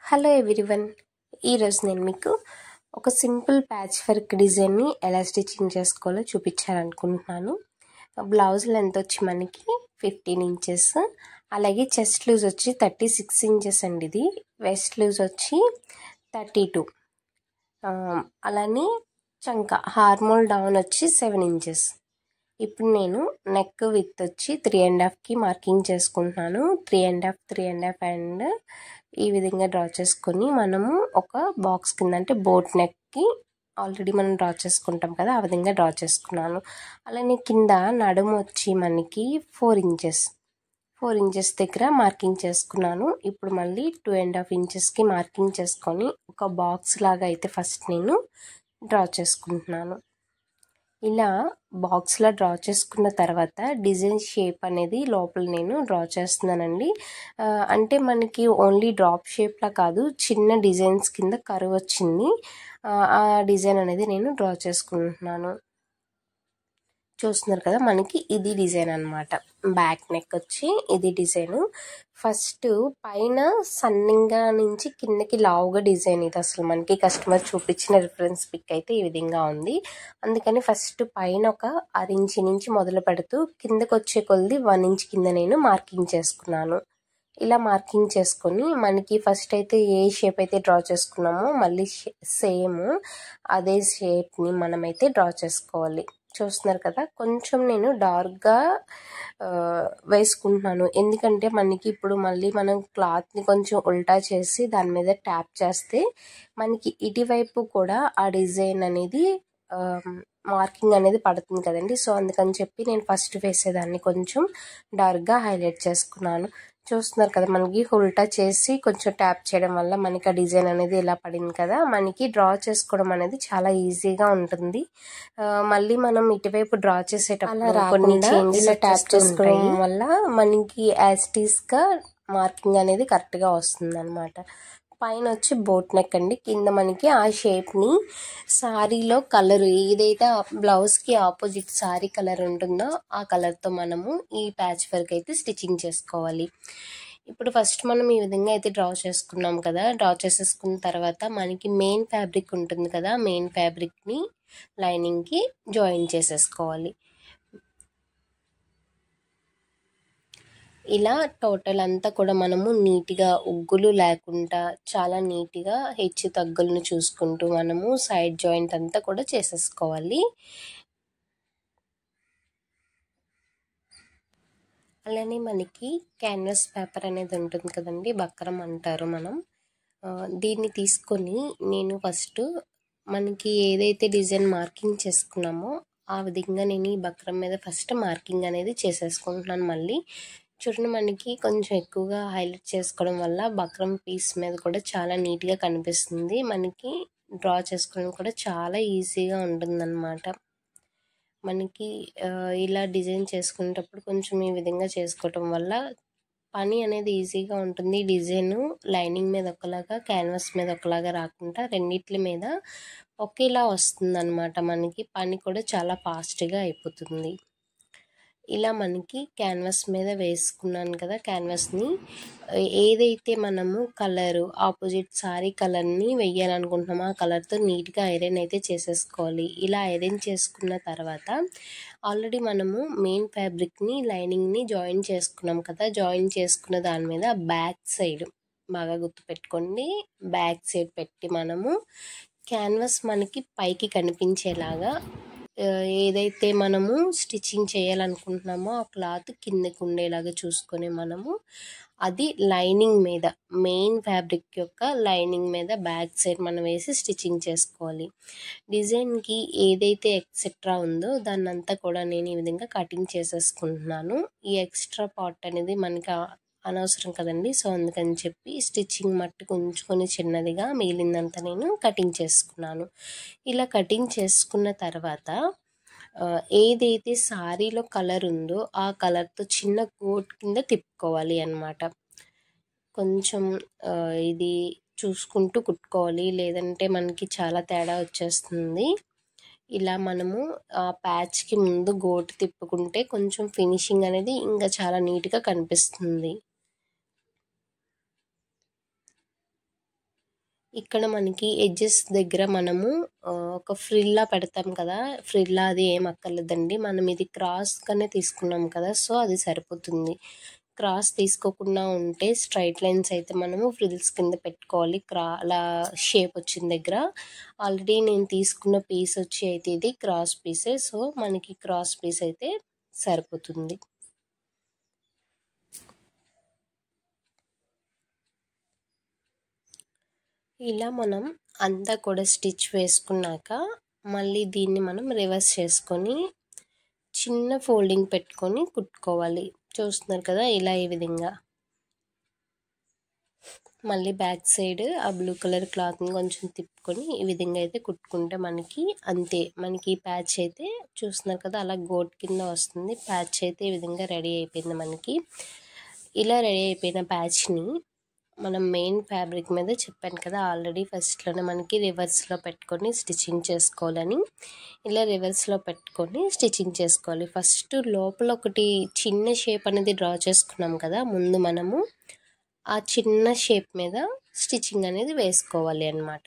Hello everyone, ఈరోజు నేను మీకు ఒక సింపుల్ ప్యాచ్ వర్క్ డిజైన్ని ఎలా స్టిచ్చింగ్ చేసుకోవాలో చూపించాలనుకుంటున్నాను. బ్లౌజ్ లెంత్ వచ్చి మనకి 15 ఇంచెస్, అలాగే చెస్ట్ లూజ్ వచ్చి 36 ఇంచెస్ అండి. ఇది వెస్ట్ లూజ్ వచ్చి 32, అలానే చంక హార్మోల్ డౌన్ వచ్చి 7 ఇంచెస్. ఇప్పుడు నేను నెక్ విత్ వచ్చి 3.5కి మార్కింగ్ చేసుకుంటున్నాను. 3.5 అండ్ ఈ విధంగా డ్రా చేసుకొని మనము ఒక బాక్స్ కింద, అంటే బోట్ నెక్కి ఆల్రెడీ మనం డ్రా చేసుకుంటాం కదా, ఆ విధంగా డ్రా చేసుకున్నాను. అలానే కింద నడుము వచ్చి మనకి 4 ఇంచెస్ దగ్గర మార్కింగ్ చేసుకున్నాను. ఇప్పుడు మళ్ళీ 2.5 ఇంచెస్కి మార్కింగ్ చేసుకొని ఒక బాక్స్ లాగా అయితే ఫస్ట్ నేను డ్రా చేసుకుంటున్నాను. ఇలా బాక్స్లో డ్రా చేసుకున్న తర్వాత డిజైన్ షేప్ అనేది లోపల నేను డ్రా చేస్తున్నానండి. అంటే మనకి ఓన్లీ డ్రాప్ షేప్లా కాదు, చిన్న డిజైన్స్ కింద కర్వ్ వచ్చింది. ఆ డిజైన్ అనేది నేను డ్రా చేసుకుంటున్నాను. చూస్తున్నారు కదా, మనకి ఇది డిజైన్ అనమాట. బ్యాక్ నెక్ వచ్చి ఇది డిజైన్. ఫస్ట్ పైన సన్నింగా నుంచి కిందకి లావుగా డిజైన్. ఇది అసలు మనకి కస్టమర్ చూపించిన రిఫరెన్స్ పిక్ అయితే ఈ విధంగా ఉంది. అందుకని ఫస్ట్ పైన ఒక 6 ఇంచ్ నుంచి మొదలు పెడుతూ కిందకి వచ్చే కొలది 1 ఇంచ్ కింద నేను మార్కింగ్ చేసుకున్నాను. ఇలా మార్కింగ్ చేసుకొని మనకి ఫస్ట్ అయితే ఏ షేప్ అయితే డ్రా చేసుకున్నామో మళ్ళీ సేమ్ అదే షేప్ని మనమైతే డ్రా చేసుకోవాలి. చూస్తున్నారు కదా, కొంచెం నేను డార్క్గా వేసుకుంటున్నాను. ఎందుకంటే మనకి ఇప్పుడు మళ్ళీ మనం క్లాత్ని కొంచెం ఉల్టా చేసి దాని మీద ట్యాప్ చేస్తే మనకి ఇటువైపు కూడా ఆ డిజైన్ అనేది మార్కింగ్ అనేది పడుతుంది కదండి. సో అందుకని చెప్పి నేను ఫస్ట్ వేసేదాన్ని కొంచెం డార్క్గా హైలైట్ చేసుకున్నాను. చూస్తున్నారు కదా, మనకి ఉల్టా చేసి కొంచెం ట్యాప్ చేయడం వల్ల మనకి ఆ డిజైన్ అనేది ఇలా పడింది కదా. మనకి డ్రా చేసుకోవడం అనేది చాలా ఈజీగా ఉంటుంది. మళ్ళీ మనం ఇటువైపు డ్రా చేసేటప్పుడు కొన్ని చేంజెస్ ట్యాప్ చేసుకోవడం వల్ల మనకి యాజ్ ఇట్ ఈస్గా మార్కింగ్ అనేది కరెక్ట్గా వస్తుంది అనమాట. పైన వచ్చి బోట్ నెక్ అండి. కింద మనకి ఆ షేప్ని సారీలో కలర్ ఏదైతే బ్లౌజ్కి ఆపోజిట్ సారీ కలర్ ఉంటుందో ఆ కలర్తో మనము ఈ ప్యాచ్ వర్క్ అయితే స్టిచ్చింగ్ చేసుకోవాలి. ఇప్పుడు ఫస్ట్ మనం ఈ విధంగా అయితే డ్రా చేసుకున్నాం కదా. డ్రా చేసేసుకున్న తర్వాత మనకి మెయిన్ ఫ్యాబ్రిక్ ఉంటుంది కదా, మెయిన్ ఫ్యాబ్రిక్ని లైనింగ్కి జాయిన్ చేసేసుకోవాలి. ఇలా టోటల్ అంతా కూడా మనము నీట్గా ఉగ్గులు లేకుండా చాలా నీట్గా హెచ్చు తగ్గులను చూసుకుంటూ మనము సైడ్ జాయింట్ అంతా కూడా చేసేసుకోవాలి. అలానే మనకి క్యాన్వాస్ పేపర్ అనేది ఉంటుంది కదండి, బక్రం అంటారు మనం. దీన్ని తీసుకొని నేను ఫస్ట్ మనకి ఏదైతే డిజైన్ మార్కింగ్ చేసుకున్నామో ఆ విధంగా నేను ఈ బక్రం మీద ఫస్ట్ మార్కింగ్ అనేది చేసేసుకుంటున్నాను. మళ్ళీ చూడండి, మనకి కొంచెం ఎక్కువగా హైలైట్ చేసుకోవడం వల్ల బక్రం పీస్ మీద కూడా చాలా నీట్గా కనిపిస్తుంది. మనకి డ్రా చేసుకోవడం కూడా చాలా ఈజీగా ఉంటుందన్నమాట. మనకి ఇలా డిజైన్ చేసుకునేటప్పుడు కొంచెం ఈ విధంగా చేసుకోవటం వల్ల పని అనేది ఈజీగా ఉంటుంది. డిజైన్ లైనింగ్ మీద ఒకలాగా, క్యాన్వాస్ మీద ఒకలాగా రాకుండా రెండిట్ల మీద ఒకేలా వస్తుంది అనమాట. మనకి పని కూడా చాలా ఫాస్ట్గా అయిపోతుంది. ఇలా మనకి క్యాన్వాస్ మీద వేసుకున్నాను కదా, క్యాన్వాస్ని ఏదైతే మనము కలరు ఆపోజిట్ సారీ కలర్ని వేయాలనుకుంటున్నామో ఆ కలర్తో నీట్గా ఐరన్ అయితే చేసేసుకోవాలి. ఇలా ఐరన్ చేసుకున్న తర్వాత ఆల్రెడీ మనము మెయిన్ ఫ్యాబ్రిక్ని లైనింగ్ని జాయిన్ చేసుకున్నాం కదా. జాయిన్ చేసుకున్న దాని మీద బ్యాక్ సైడ్ బాగా గుర్తుపెట్టుకోండి, బ్యాక్ సైడ్ పెట్టి మనము క్యాన్వాస్ మనకి పైకి కనిపించేలాగా ఏదైతే మనము స్టిచ్చింగ్ చేయాలనుకుంటున్నామో ఆ క్లాత్ కిందకు ఉండేలాగా చూసుకొని మనము అది లైనింగ్ మీద, మెయిన్ ఫ్యాబ్రిక్ యొక్క లైనింగ్ మీద బ్యాక్ సైడ్ మనం వేసి స్టిచ్చింగ్ చేసుకోవాలి. డిజైన్కి ఏదైతే ఎక్సెట్రా ఉందో దాన్ని అంతా కూడా నేను ఈ విధంగా కటింగ్ చేసేసుకుంటున్నాను. ఈ ఎక్స్ట్రా పార్ట్ అనేది మనకి అనవసరం కదండి. సో అందుకని చెప్పి స్టిచ్చింగ్ మట్టుకు ఉంచుకొని చిన్నదిగా మిగిలిందంతా నేను కటింగ్ చేసుకున్నాను. ఇలా కటింగ్ చేసుకున్న తర్వాత ఏదైతే సారీలో కలర్ ఉందో ఆ కలర్తో చిన్న కోట్ కింద తిప్పుకోవాలి అన్నమాట. కొంచెం ఇది చూసుకుంటూ కుట్టుకోవాలి, లేదంటే మనకి చాలా తేడా వచ్చేస్తుంది. ఇలా మనము ఆ ప్యాచ్కి ముందు గోటు తిప్పుకుంటే కొంచెం ఫినిషింగ్ అనేది ఇంకా చాలా నీట్గా కనిపిస్తుంది. ఇక్కడ మనకి ఎడ్జెస్ దగ్గర మనము ఒక ఫ్రిల్లా పెడతాం కదా, ఫ్రిల్లా అది ఏం అక్కర్లేదండి. మనం ఇది క్రాస్గానే తీసుకున్నాం కదా, సో అది సరిపోతుంది. క్రాస్ తీసుకోకుండా ఉంటే స్ట్రైట్ లైన్స్ అయితే మనము ఫ్రిల్స్ కింద పెట్టుకోవాలి. అలా షేప్ వచ్చిన దగ్గర ఆల్రెడీ నేను తీసుకున్న పీస్ వచ్చి అయితే ఇది క్రాస్ పీసే, సో మనకి క్రాస్ పీస్ అయితే సరిపోతుంది. ఇలా మనం అంతా కూడా స్టిచ్ వేసుకున్నాక మళ్ళీ దీన్ని మనం రివర్స్ చేసుకొని చిన్న ఫోల్డింగ్ పెట్టుకొని కుట్టుకోవాలి. చూస్తున్నారు కదా, ఇలా ఈ విధంగా. మళ్ళీ బ్యాక్ సైడ్ ఆ బ్లూ కలర్ క్లాత్ని కొంచెం తిప్పుకొని ఈ విధంగా అయితే కుట్టుకుంటే మనకి అంతే. మనకి ఈ ప్యాచ్ అయితే చూస్తున్నారు కదా, అలా గోట్ కింద వస్తుంది. ప్యాచ్ అయితే ఈ విధంగా రెడీ అయిపోయింది మనకి. ఇలా రెడీ అయిపోయిన ప్యాచ్ని మనం మెయిన్ ఫ్యాబ్రిక్ మీద చెప్పాను కదా ఆల్రెడీ ఫస్ట్లోనే మనకి రివర్స్లో పెట్టుకొని స్టిచ్చింగ్ చేసుకోవాలని. ఇలా రివర్స్లో పెట్టుకొని స్టిచ్చింగ్ చేసుకోవాలి. ఫస్ట్ లోపల ఒకటి చిన్న షేప్ అనేది డ్రా చేసుకున్నాం కదా, ముందు మనము ఆ చిన్న షేప్ మీద స్టిచ్చింగ్ అనేది వేసుకోవాలి అన్నమాట.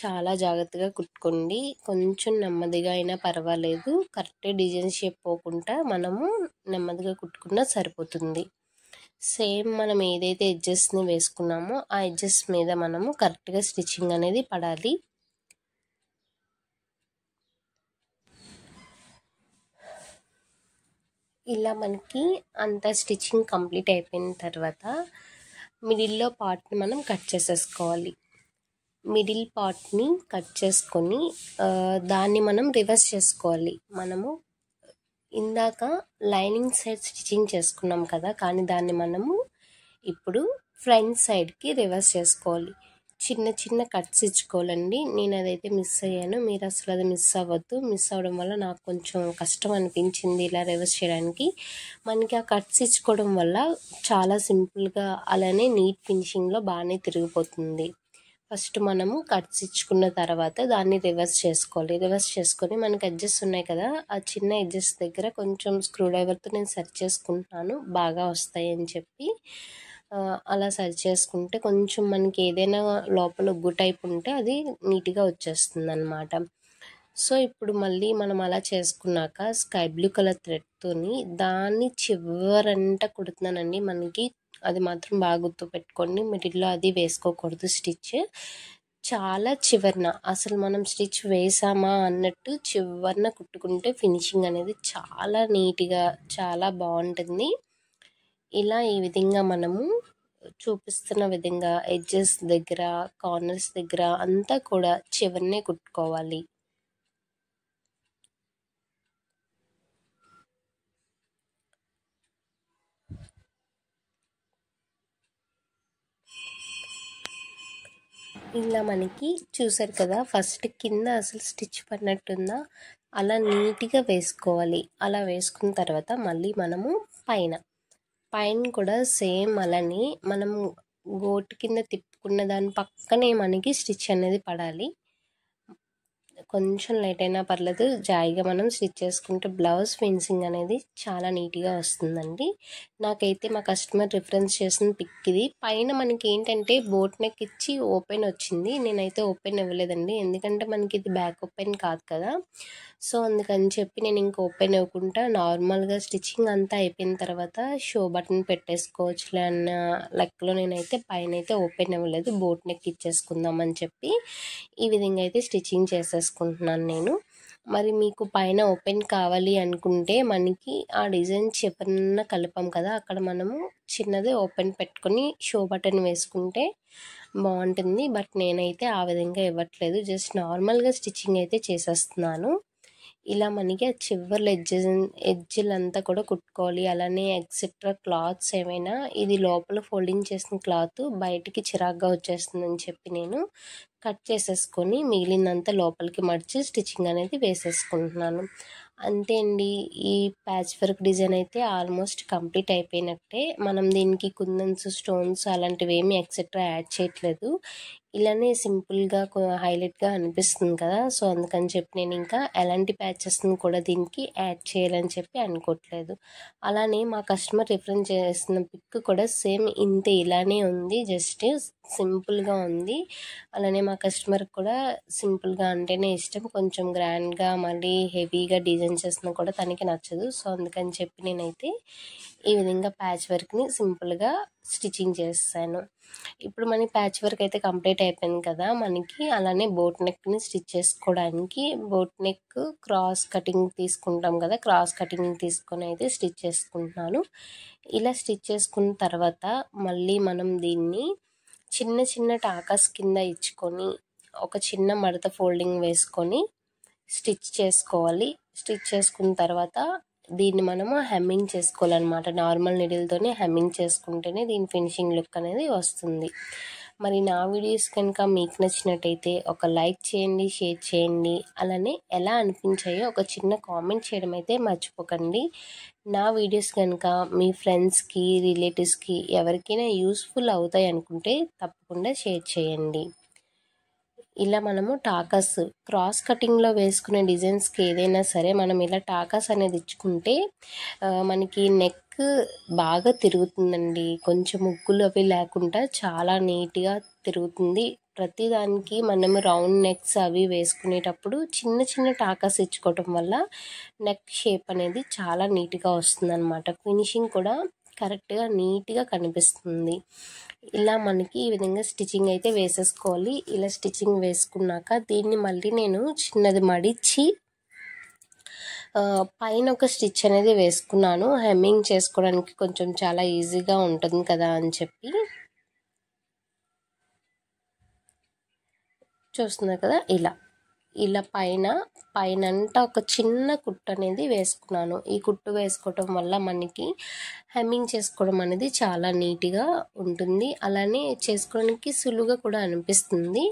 చాలా జాగ్రత్తగా కుట్టుకోండి, కొంచెం నెమ్మదిగా అయినా పర్వాలేదు. కరెక్ట్ డిజైన్ షేప్ పోకుండా మనము నెమ్మదిగా కుట్టుకున్నా సరిపోతుంది. సేమ్ మనం ఏదైతే ఎడ్జెస్ని వేసుకున్నామో ఆ ఎడ్జెస్ మీద మనము కరెక్ట్గా స్టిచ్చింగ్ అనేది పడాలి. ఇలా మనకి అంతా స్టిచ్చింగ్ కంప్లీట్ అయిపోయిన తర్వాత మిడిల్లో పార్ట్ని మనం కట్ చేసేసుకోవాలి. మిడిల్ పార్ట్ని కట్ చేసుకొని దాన్ని మనం రివర్స్ చేసుకోవాలి. మనము ఇందాక లైనింగ్ సైడ్ స్టిచ్చింగ్ చేసుకున్నాం కదా, కానీ దాన్ని మనము ఇప్పుడు ఫ్రంట్ సైడ్కి రివర్స్ చేసుకోవాలి. చిన్న చిన్న కట్స్ ఇచ్చుకోవాలండి. నేను అదైతే మిస్ అయ్యాను, మీరు అసలు అది మిస్ అవ్వద్దు. మిస్ అవ్వడం వల్ల నాకు కొంచెం కష్టం అనిపించింది ఇలా రివర్స్ చేయడానికి. మనకి ఆ కట్స్ ఇచ్చుకోవడం వల్ల చాలా సింపుల్గా అలానే నీట్ ఫినిషింగ్లో బాగానే తిరిగిపోతుంది. ఫస్ట్ మనము కట్స్ ఇచ్చుకున్న తర్వాత దాన్ని రివర్స్ చేసుకోవాలి. రివర్స్ చేసుకొని మనకి ఎడ్జెస్ ఉన్నాయి కదా, ఆ చిన్న ఎడ్జెస్ దగ్గర కొంచెం స్క్రూ డ్రైవర్తో నేను సెట్ చేసుకుంటున్నాను, బాగా వస్తాయి అని చెప్పి. అలా సెట్ చేసుకుంటే కొంచెం మనకి ఏదైనా లోపల ఒగ్గు టైప్ ఉంటే అది నీట్గా వచ్చేస్తుంది అన్నమాట. సో ఇప్పుడు మళ్ళీ మనం అలా చేసుకున్నాక స్కై బ్లూ కలర్ థ్రెడ్తోని దాన్ని చివరంతా కుడుతున్నానండి. మనకి అది మాత్రం బాగా గుర్తు పెట్టుకోండి, మిడిల్లో అది వేసుకోకూడదు స్టిచ్. చాలా చివరన అసలు మనం స్టిచ్ వేసామా అన్నట్టు చివరన కుట్టుకుంటే ఫినిషింగ్ అనేది చాలా నీట్గా చాలా బాగుంటుంది. ఇలా ఈ విధంగా మనము చూపిస్తున్న విధంగా ఎడ్జెస్ దగ్గర కార్నర్స్ దగ్గర అంతా కూడా చివరనే కుట్టుకోవాలి. ఇలా మనకి చూసారు కదా, ఫస్ట్ కింద అసలు స్టిచ్ పడినట్టుందా అలా నీట్గా వేసుకోవాలి. అలా వేసుకున్న తర్వాత మళ్ళీ మనము పైన కూడా సేమ్ అలానే మనం గోటు కింద తిప్పుకున్న దాని పక్కనే మనకి స్టిచ్ అనేది పడాలి. కొంచెం లేట్ అయినా పర్లేదు, జాయిగా మనం స్టిచ్ చేసుకుంటే బ్లౌజ్ ఫినిషింగ్ అనేది చాలా నీట్గా వస్తుందండి. నాకైతే మా కస్టమర్ రిఫరెన్స్ చేసిన పిక్ ఇది. పైన మనకి ఏంటంటే బోట్ నెక్ ఇచ్చి ఓపెన్ వచ్చింది, నేనైతే ఓపెన్ ఇవ్వలేదండి, ఎందుకంటే మనకి ఇది బ్యాక్ ఓపెన్ కాదు కదా. సో అందుకని చెప్పి నేను ఇంక ఓపెన్ ఇవ్వకుండా నార్మల్గా స్టిచ్చింగ్ అంతా అయిపోయిన తర్వాత షో బటన్ పెట్టేసుకోవచ్చులే అన్న లెక్కలో నేనైతే పైన అయితే ఓపెన్ ఇవ్వలేదు, బోట్ నెక్ ఇచ్చేసుకుందామని చెప్పి ఈ విధంగా అయితే స్టిచ్చింగ్ చేసేసుకుంటున్నాను నేను. మరి మీకు పైన ఓపెన్ కావాలి అనుకుంటే మనకి ఆ డిజైన్ చివరన కలిపాం కదా, అక్కడ మనము చిన్నది ఓపెన్ పెట్టుకొని షో బటన్ వేసుకుంటే బాగుంటుంది. బట్ నేనైతే ఆ విధంగా ఇవ్వట్లేదు, జస్ట్ నార్మల్గా స్టిచ్చింగ్ అయితే చేసేస్తున్నాను. ఇలా మనకి ఆ చివర్ల ఎడ్జ్లంతా కూడా కుట్టుకోవాలి. అలానే ఎక్సెట్రా క్లాత్స్ ఏమైనా, ఇది లోపల ఫోల్డింగ్ చేసిన క్లాత్ బయటికి చిరాగ్గా వచ్చేస్తుందని చెప్పి నేను కట్ చేసేసుకొని మిగిలినంత లోపలికి మడిచి స్టిచ్చింగ్ అనేది వేసేసుకుంటున్నాను. అంతే అండి, ఈ ప్యాచ్ వర్క్ డిజైన్ అయితే ఆల్మోస్ట్ కంప్లీట్ అయిపోయినట్టే. మనం దీనికి కుందన్స్, స్టోన్స్ అలాంటివి ఏమీ ఎక్సెట్రా యాడ్ చేయట్లేదు. ఇలానే సింపుల్గా హైలైట్గా అనిపిస్తుంది కదా, సో అందుకని చెప్పి నేను ఇంకా ఎలాంటి ప్యాచెస్ని కూడా దీనికి యాడ్ చేయాలని చెప్పి అనుకోవట్లేదు. అలానే మా కస్టమర్ రిఫరెన్స్ చేసిన పిక్ కూడా సేమ్ ఇంతే ఇలానే ఉంది, జస్ట్ సింపుల్గా ఉంది. అలానే మా కస్టమర్కి కూడా సింపుల్గా అంటేనే ఇష్టం. కొంచెం గ్రాండ్గా మళ్ళీ హెవీగా డిజైన్ చేసినా కూడా తనకి నచ్చదు. సో అందుకని చెప్పి నేనైతే ఈ విధంగా ప్యాచ్ వర్క్ని సింపుల్గా స్టిచ్చింగ్ చేస్తాను. ఇప్పుడు మన ప్యాచ్ వర్క్ అయితే కంప్లీట్ అయిపోయింది కదా మనకి. అలానే బోట్ నెక్ని స్టిచ్ చేసుకోవడానికి బోట్ నెక్ క్రాస్ కటింగ్ తీసుకుంటాం కదా, క్రాస్ కటింగ్ తీసుకొని అయితే స్టిచ్ చేసుకుంటున్నాను. ఇలా స్టిచ్ చేసుకున్న తర్వాత మళ్ళీ మనం దీన్ని చిన్న చిన్న టాకాస్ కింద ఇచ్చుకొని ఒక చిన్న మడత ఫోల్డింగ్ వేసుకొని స్టిచ్ చేసుకోవాలి. స్టిచ్ చేసుకున్న తర్వాత దీన్ని మనము హెమ్మింగ్ చేసుకోవాలన్నమాట. నార్మల్ నీడిల్తోనే హెమ్మింగ్ చేసుకుంటేనే దీని ఫినిషింగ్ లుక్ అనేది వస్తుంది. మరి నా వీడియోస్ కనుక మీకు నచ్చినట్టయితే ఒక లైక్ చేయండి, షేర్ చేయండి. అలానే ఎలా అనిపించాయో ఒక చిన్న కామెంట్ చేయడం అయితే మర్చిపోకండి. నా వీడియోస్ కనుక మీ ఫ్రెండ్స్కి, రిలేటివ్స్కి ఎవరికైనా యూస్ఫుల్ అవుతాయి అనుకుంటే తప్పకుండా షేర్ చేయండి. ఇలా మనము టాకాస్ క్రాస్ కటింగ్లో వేసుకునే డిజైన్స్కి ఏదైనా సరే మనం ఇలా టాకాస్ అనేది ఇచ్చుకుంటే మనకి నెక్ బాగా తిరుగుతుందండి. కొంచెం ముగ్గులు అవి లేకుండా చాలా నీట్గా తిరుగుతుంది. ప్రతిదానికి మనము రౌండ్ నెక్స్ అవి వేసుకునేటప్పుడు చిన్న చిన్న టాకాస్ ఇచ్చుకోవటం వల్ల నెక్ షేప్ అనేది చాలా నీట్గా వస్తుంది అన్నమాట. ఫినిషింగ్ కూడా కరెక్ట్గా నీట్గా కనిపిస్తుంది. ఇలా మనకి ఈ విధంగా స్టిచ్చింగ్ అయితే వేసేసుకోవాలి. ఇలా స్టిచ్చింగ్ వేసుకున్నాక దీన్ని మళ్ళీ నేను చిన్నది మడిచి పైన ఒక స్టిచ్ అనేది వేసుకున్నాను. హెమ్మింగ్ చేసుకోవడానికి కొంచెం చాలా ఈజీగా ఉంటుంది కదా అని చెప్పి. చూస్తున్నారు కదా, ఇలా పైనంతా ఒక చిన్న కుట్టు అనేది వేసుకున్నాను. ఈ కుట్టు వేసుకోవటం వల్ల మనకి హెమ్మింగ్ చేసుకోవడం అనేది చాలా నీట్గా ఉంటుంది. అలానే చేసుకోవడానికి సులువుగా కూడా అనిపిస్తుంది.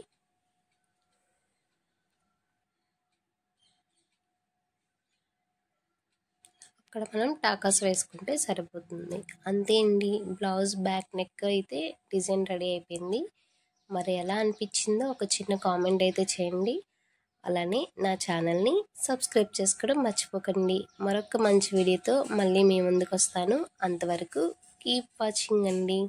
అక్కడ మనం టాకాస్ వేసుకుంటే సరిపోతుంది. అంతే అండి, బ్లౌజ్ బ్యాక్ నెక్ అయితే డిజైన్ రెడీ అయిపోయింది. మరి ఎలా అనిపించిందో ఒక చిన్న కామెంట్ అయితే చేయండి. అలానే నా ఛానల్ని సబ్స్క్రైబ్ చేసుకోవడం మర్చిపోకండి. మరొక మంచి వీడియోతో మళ్ళీ మీ ముందుకు వస్తాను. అంతవరకు కీప్ వాచింగ్ అండి.